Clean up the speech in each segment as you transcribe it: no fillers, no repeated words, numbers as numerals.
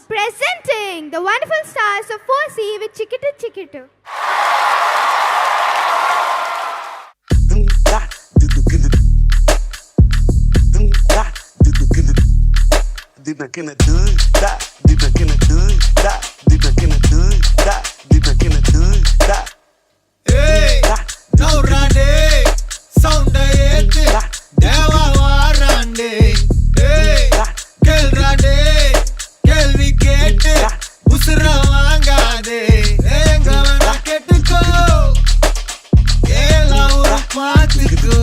Presenting the wonderful stars of 4C with Chikitu Chikitu. Hey, now Rande, sound ayete, deva warande. Hey, kel Rande, kel vikete, usra vangade. Enga vana ketuko, ela uru paatiko.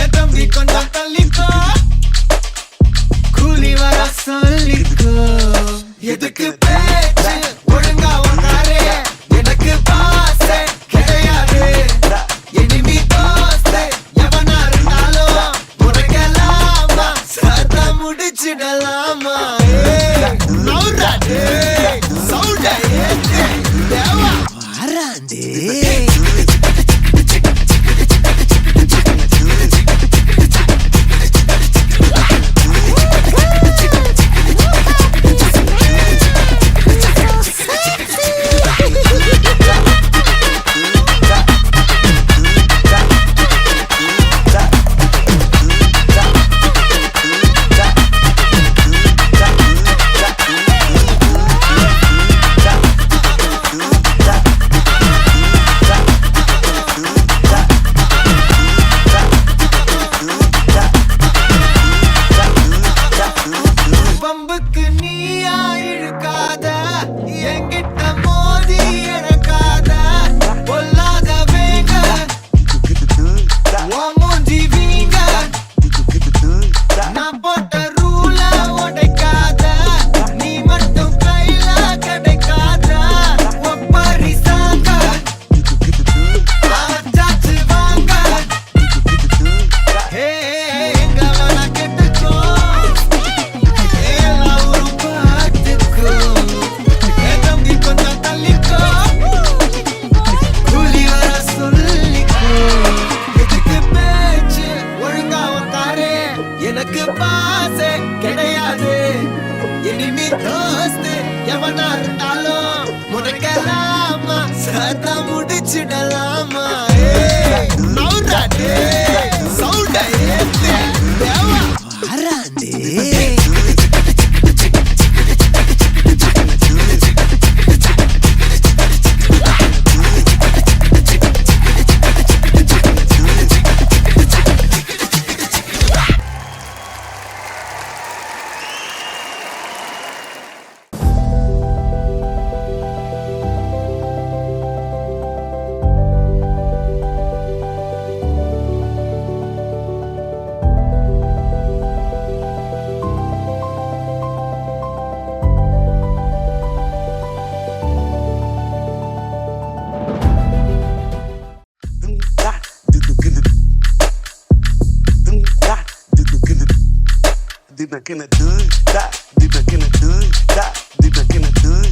Etambi konja talliko, kuli vara solliko. Edukku pechu, olunga ukkare, enakku paase kedaiyadu. Enemy doste, yavana irundhalum mudakalama, satha mudichidalama. Naurade, sound ayete, deva varande. பம்புக்கு நீயா இழுக்காத, என்கிட்ட மோதி எனக்காத. பொல்லாத வேங்க, உன் மூஞ்சி வீங்க. நான் போட்ட ரூல உடைக்காத, நீ மட்டும் கையில கிடைக்காத. ஒப்பாரி சாங்க, ஆச்சாச்சு வாங்க. ஹே, எங்க வேணா கெட்டுக்கோ, ela uru paatiko. Edambi konja talliko, kuli vara solliko. Edukku pechu, olunga ukkare, enakku paase kedaiyadu. Enemy doste, yavana irundhalum mudakalama, satha mudichidalama. Naurade, sound ayete, deva varande. Deep back in the hood, deep back in the hood, deep back in the hood,